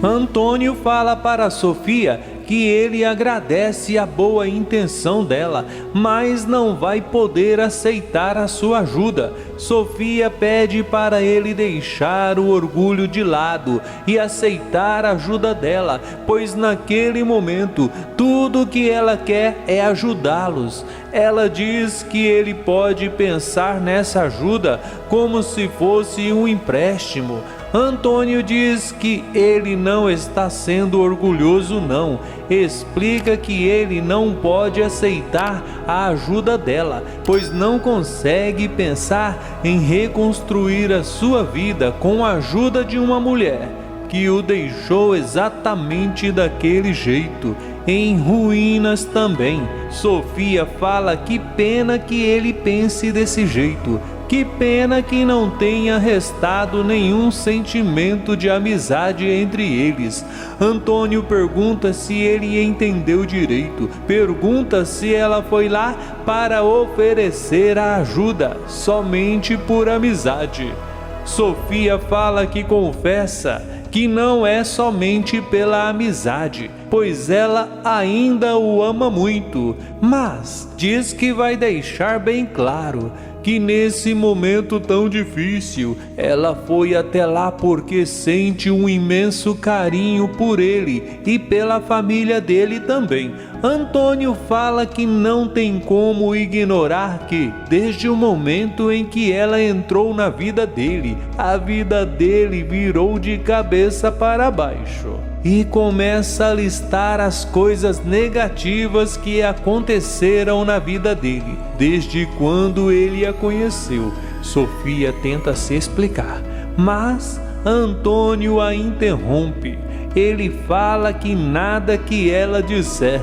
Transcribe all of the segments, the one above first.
Antônio fala para Sofia que ele agradece a boa intenção dela, mas não vai poder aceitar a sua ajuda. Sofia pede para ele deixar o orgulho de lado e aceitar a ajuda dela, pois naquele momento tudo que ela quer é ajudá-los. Ela diz que ele pode pensar nessa ajuda como se fosse um empréstimo. Antônio diz que ele não está sendo orgulhoso não, explica que ele não pode aceitar a ajuda dela, pois não consegue pensar em reconstruir a sua vida com a ajuda de uma mulher que o deixou exatamente daquele jeito, em ruínas também. Sofia fala que pena que ele pense desse jeito, que pena que não tenha restado nenhum sentimento de amizade entre eles. Antônio pergunta se ele entendeu direito, pergunta se ela foi lá para oferecer a ajuda somente por amizade. Sofia fala que confessa que não é somente pela amizade, pois ela ainda o ama muito, mas diz que vai deixar bem claro que nesse momento tão difícil, ela foi até lá porque sente um imenso carinho por ele e pela família dele também. Antônio fala que não tem como ignorar que, desde o momento em que ela entrou na vida dele, a vida dele virou de cabeça para baixo. E começa a listar as coisas negativas que aconteceram na vida dele, desde quando ele a conheceu. Sofia tenta se explicar, mas Antônio a interrompe. Ele fala que nada que ela disser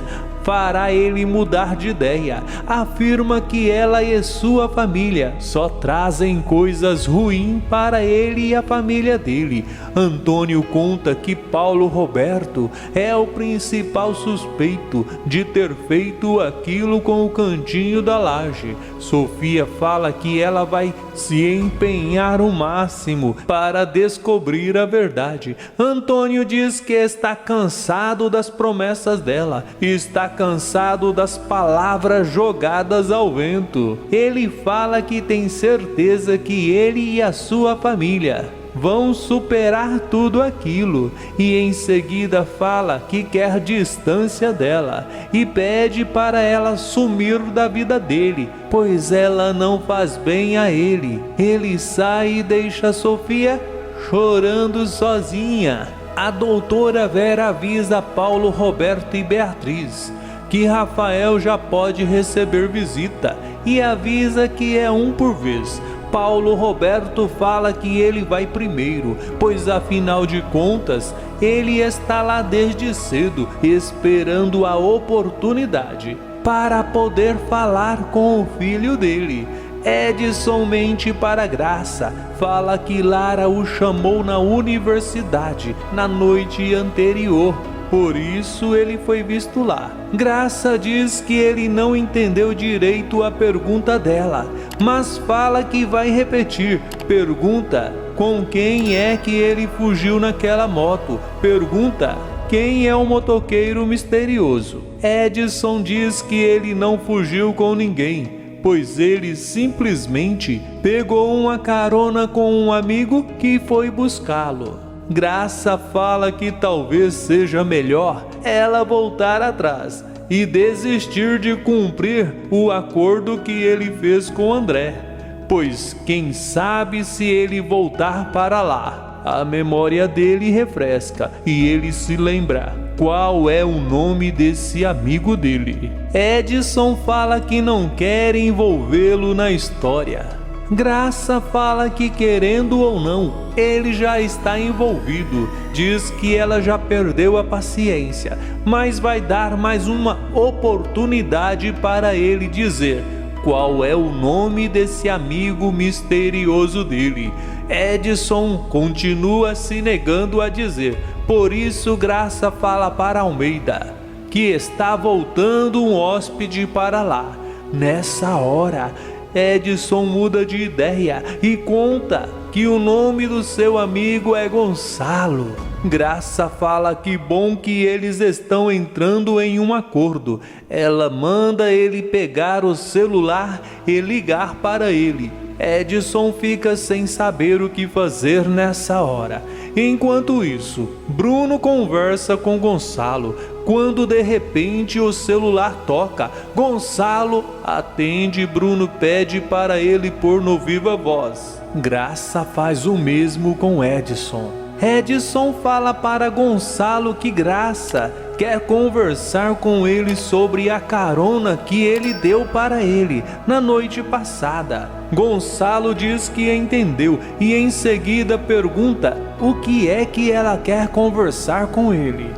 fará ele mudar de ideia. Afirma que ela e sua família só trazem coisas ruins para ele e a família dele. Antônio conta que Paulo Roberto é o principal suspeito de ter feito aquilo com o cantinho da laje. Sofia fala que ela vai se empenhar o máximo para descobrir a verdade. Antônio diz que está cansado das promessas dela, está cansado das palavras jogadas ao vento. Ele fala que tem certeza que ele e a sua família vão superar tudo aquilo, e em seguida fala que quer distância dela e pede para ela sumir da vida dele, pois ela não faz bem a ele. Ele sai e deixa Sofia chorando sozinha. A doutora Vera avisa Paulo Roberto e Beatriz que Rafael já pode receber visita e avisa que é um por vez. Paulo Roberto fala que ele vai primeiro, pois afinal de contas ele está lá desde cedo esperando a oportunidade para poder falar com o filho dele. Edson mente para Graça, fala que Lara o chamou na universidade na noite anterior, por isso ele foi visto lá. Graça diz que ele não entendeu direito a pergunta dela, mas fala que vai repetir. Pergunta com quem é que ele fugiu naquela moto. Pergunta quem é o motoqueiro misterioso. Edson diz que ele não fugiu com ninguém, pois ele simplesmente pegou uma carona com um amigo que foi buscá-lo. Graça fala que talvez seja melhor ela voltar atrás e desistir de cumprir o acordo que ele fez com André, pois quem sabe se ele voltar para lá, a memória dele refresca e ele se lembra qual é o nome desse amigo dele. Edson fala que não quer envolvê-lo na história. Graça fala que, querendo ou não, ele já está envolvido. Diz que ela já perdeu a paciência, mas vai dar mais uma oportunidade para ele dizer qual é o nome desse amigo misterioso dele. Edson continua se negando a dizer. Por isso Graça fala para Almeida que está voltando um hóspede para lá. Nessa hora, Edson muda de ideia e conta que o nome do seu amigo é Gonçalo. Graça fala que bom que eles estão entrando em um acordo. Ela manda ele pegar o celular e ligar para ele. Edson fica sem saber o que fazer nessa hora. Enquanto isso, Bruno conversa com Gonçalo, quando de repente o celular toca. Gonçalo atende e Bruno pede para ele pôr no viva voz. Graça faz o mesmo com Edson. Edson fala para Gonçalo que Graça quer conversar com ele sobre a carona que ele deu para ele na noite passada. Gonçalo diz que entendeu e em seguida pergunta o que é que ela quer conversar com ele.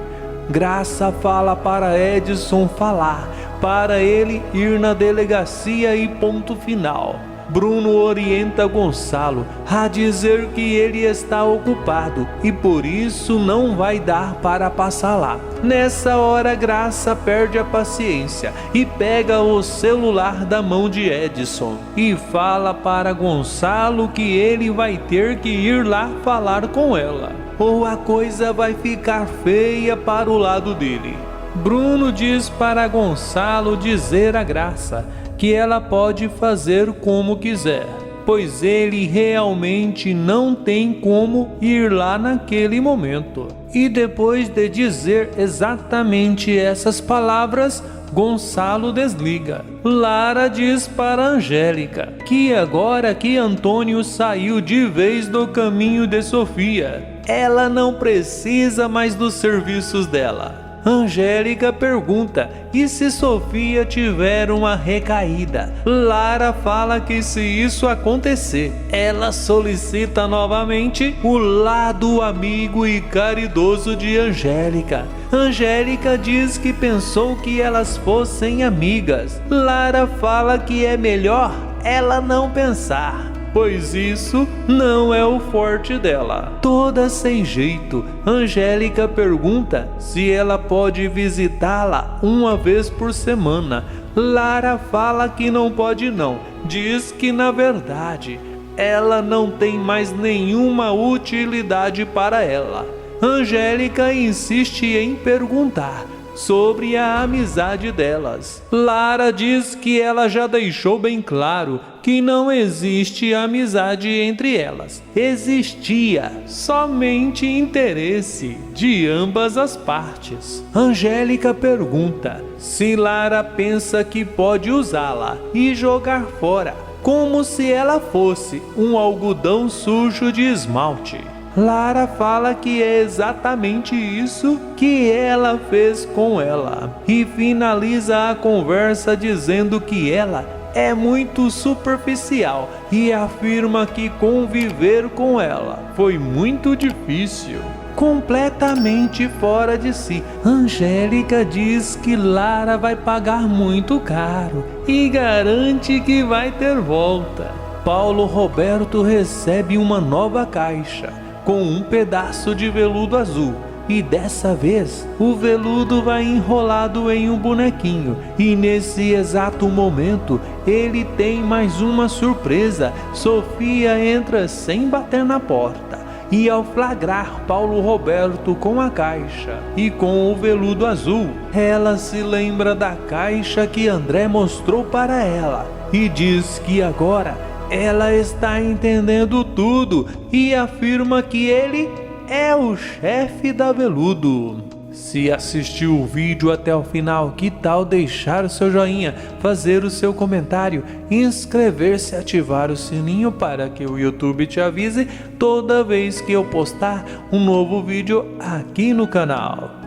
Graça fala para Edson falar, para ele ir na delegacia e ponto final. Bruno orienta Gonçalo a dizer que ele está ocupado e por isso não vai dar para passar lá. Nessa hora, Graça perde a paciência e pega o celular da mão de Edson e fala para Gonçalo que ele vai ter que ir lá falar com ela, ou a coisa vai ficar feia para o lado dele. Bruno diz para Gonçalo dizer a Graça que ela pode fazer como quiser, pois ele realmente não tem como ir lá naquele momento. E depois de dizer exatamente essas palavras, Gonçalo desliga. Lara diz para Angélica que agora que Antônio saiu de vez do caminho de Sofia, ela não precisa mais dos serviços dela. Angélica pergunta: e se Sofia tiver uma recaída? Lara fala que se isso acontecer, ela solicita novamente o lado amigo e caridoso de Angélica. Angélica diz que pensou que elas fossem amigas. Lara fala que é melhor ela não pensar, pois isso não é o forte dela. Toda sem jeito, Angélica pergunta se ela pode visitá-la uma vez por semana. Lara fala que não pode não, diz que na verdade ela não tem mais nenhuma utilidade para ela. Angélica insiste em perguntar sobre a amizade delas. Lara diz que ela já deixou bem claro que não existe amizade entre elas. Existia somente interesse de ambas as partes. Angélica pergunta se Lara pensa que pode usá-la e jogar fora, como se ela fosse um algodão sujo de esmalte. Lara fala que é exatamente isso que ela fez com ela e finaliza a conversa dizendo que ela é muito superficial e afirma que conviver com ela foi muito difícil. Completamente fora de si, Angélica diz que Lara vai pagar muito caro e garante que vai ter volta. Paulo Roberto recebe uma nova caixa com um pedaço de veludo azul. E dessa vez, o veludo vai enrolado em um bonequinho. E nesse exato momento, ele tem mais uma surpresa. Sofia entra sem bater na porta. E ao flagrar Paulo Roberto com a caixa e com o veludo azul, ela se lembra da caixa que André mostrou para ela. E diz que agora ela está entendendo tudo e afirma que ele é o chefe da Veludo. Se assistiu o vídeo até o final, que tal deixar o seu joinha, fazer o seu comentário, inscrever-se e ativar o sininho para que o YouTube te avise toda vez que eu postar um novo vídeo aqui no canal.